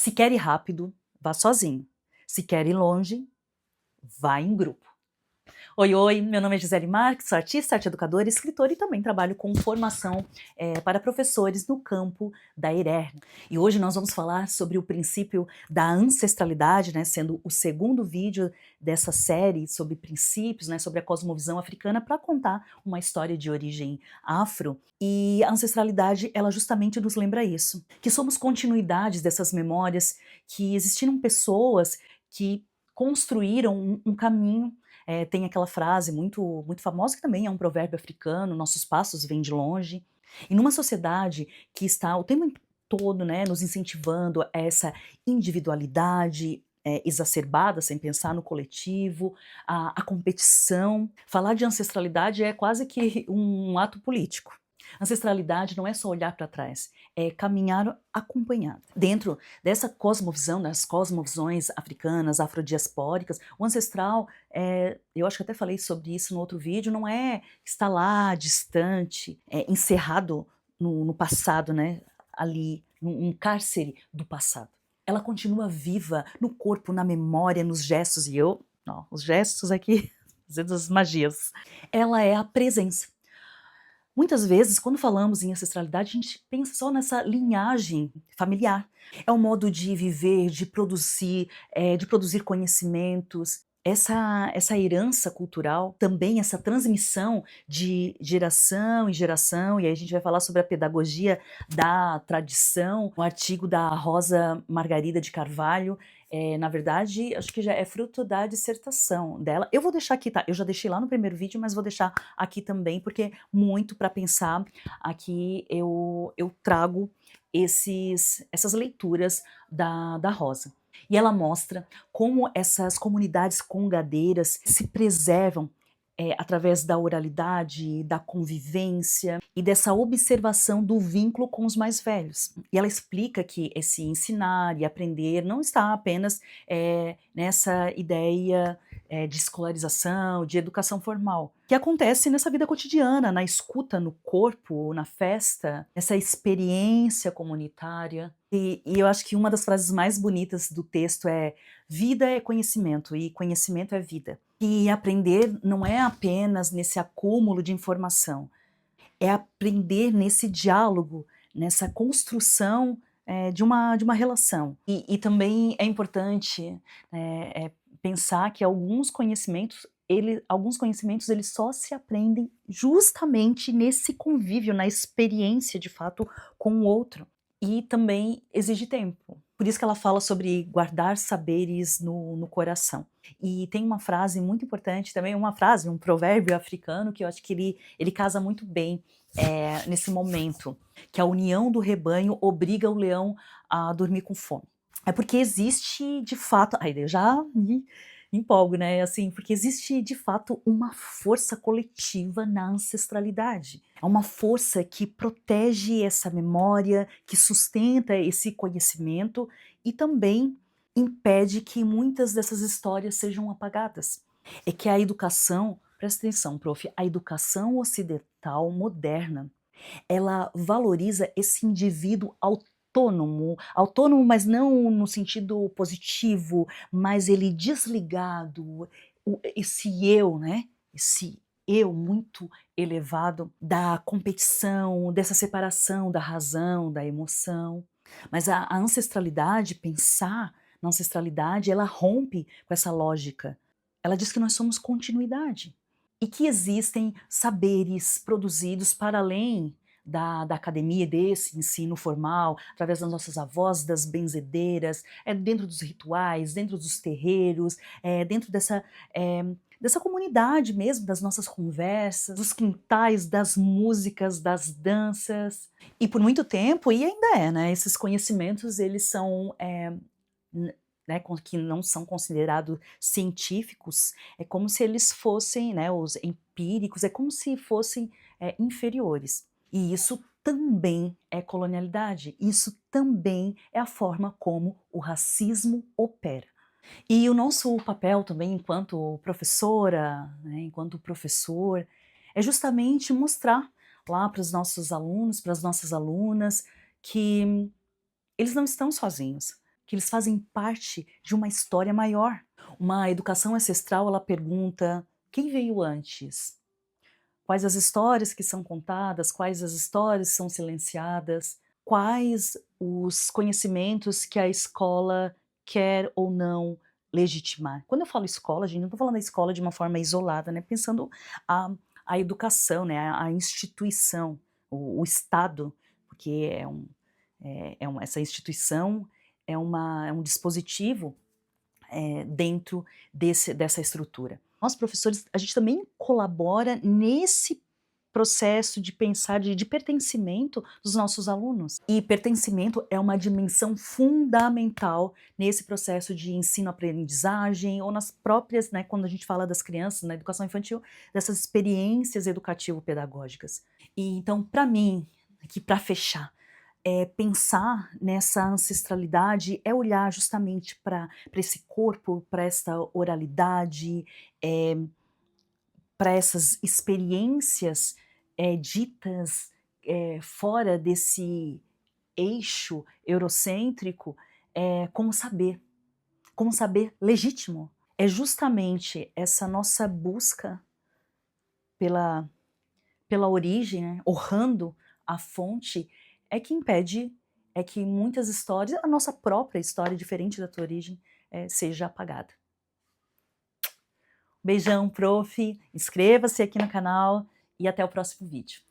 Se quer ir rápido, vá sozinho. Se quer ir longe, vá em grupo. Oi, oi, meu nome é Gisele Marques, sou artista, arte educadora, escritora e também trabalho com formação para professores no campo da ERER. E hoje nós vamos falar sobre o princípio da ancestralidade, né, sendo o segundo vídeo dessa série sobre princípios, né, sobre a cosmovisão africana, para contar uma história de origem afro. E a ancestralidade, ela justamente nos lembra isso, que somos continuidades dessas memórias, que existiram pessoas que construíram um caminho. Tem aquela frase muito famosa, que também é um provérbio africano: nossos passos vêm de longe. E numa sociedade que está o tempo todo, né, nos incentivando a essa individualidade exacerbada, sem pensar no coletivo, a competição, falar de ancestralidade é quase que um ato político. Ancestralidade não é só olhar para trás, é caminhar acompanhado. Dentro dessa cosmovisão, das cosmovisões africanas, afrodiaspóricas, o ancestral, eu acho que até falei sobre isso no outro vídeo, não é estar lá, distante, encerrado no passado, né, ali, num cárcere do passado. Ela continua viva no corpo, na memória, nos gestos, e os gestos aqui, fazendo as magias. Ela é a presença. Muitas vezes, quando falamos em ancestralidade, a gente pensa só nessa linhagem familiar. É um modo de viver, de produzir conhecimentos. Essa herança cultural, também essa transmissão de geração em geração, e aí a gente vai falar sobre a pedagogia da tradição, um artigo da Rosa Margarida de Carvalho. Na verdade, acho que já é fruto da dissertação dela. Eu vou deixar aqui, tá? Eu já deixei lá no primeiro vídeo, mas vou deixar aqui também, porque muito para pensar. Aqui eu trago essas leituras da Rosa. E ela mostra como essas comunidades congadeiras se preservam através da oralidade, da convivência e dessa observação do vínculo com os mais velhos. E ela explica que esse ensinar e aprender não está apenas nessa ideia de escolarização, de educação formal, que acontece nessa vida cotidiana, na escuta no corpo, na festa, essa experiência comunitária. E eu acho que uma das frases mais bonitas do texto é: vida é conhecimento e conhecimento é vida. E aprender não é apenas nesse acúmulo de informação, é aprender nesse diálogo, nessa construção de uma relação. E também é importante pensar que alguns conhecimentos eles só se aprendem justamente nesse convívio, na experiência de fato com o outro. E também exige tempo. Por isso que ela fala sobre guardar saberes no coração. E tem uma frase muito importante também, um provérbio africano, que eu acho que ele casa muito bem nesse momento, que a união do rebanho obriga o leão a dormir com fome. É porque existe, de fato, aí eu já me empolgo, né, assim, porque existe, de fato, uma força coletiva na ancestralidade. É uma força que protege essa memória, que sustenta esse conhecimento e também impede que muitas dessas histórias sejam apagadas. É que a educação, presta atenção, prof, a educação ocidental moderna, ela valoriza esse indivíduo autônomo, mas não no sentido positivo, mas ele desligado, esse eu, né? Esse eu muito elevado da competição, dessa separação da razão, da emoção. Mas a ancestralidade, pensar na ancestralidade, ela rompe com essa lógica. Ela diz que nós somos continuidade e que existem saberes produzidos para além da academia, desse ensino formal, através das nossas avós, das benzedeiras, dentro dos rituais, dentro dos terreiros, dentro dessa comunidade mesmo, das nossas conversas, dos quintais, das músicas, das danças. E por muito tempo, e ainda né, esses conhecimentos eles são né, que não são considerados científicos, é como se eles fossem, né, os empíricos, é como se fossem inferiores. E isso também é colonialidade, isso também é a forma como o racismo opera. E o nosso papel também enquanto professora, né, enquanto professor, é justamente mostrar lá para os nossos alunos, para as nossas alunas, que eles não estão sozinhos, que eles fazem parte de uma história maior. Uma educação ancestral, ela pergunta: quem veio antes? Quais as histórias que são contadas? Quais as histórias que são silenciadas? Quais os conhecimentos que a escola quer ou não legitimar? Quando eu falo escola, gente, não estou falando da escola de uma forma isolada, né? Pensando a, a educação, né? A instituição, o Estado, porque essa instituição é um dispositivo dentro dessa estrutura. Nós, professores, a gente também colabora nesse processo de pensar de pertencimento dos nossos alunos. E pertencimento é uma dimensão fundamental nesse processo de ensino-aprendizagem ou nas próprias, né, quando a gente fala das crianças, na educação infantil, dessas experiências educativo-pedagógicas. E então, para mim, aqui para fechar, pensar nessa ancestralidade é olhar justamente para esse corpo, para essa oralidade, para essas experiências ditas fora desse eixo eurocêntrico, como saber legítimo. É justamente essa nossa busca pela origem, né, honrando a fonte, é que impede que muitas histórias, a nossa própria história, diferente da tua origem, seja apagada. Beijão, prof. Inscreva-se aqui no canal e até o próximo vídeo.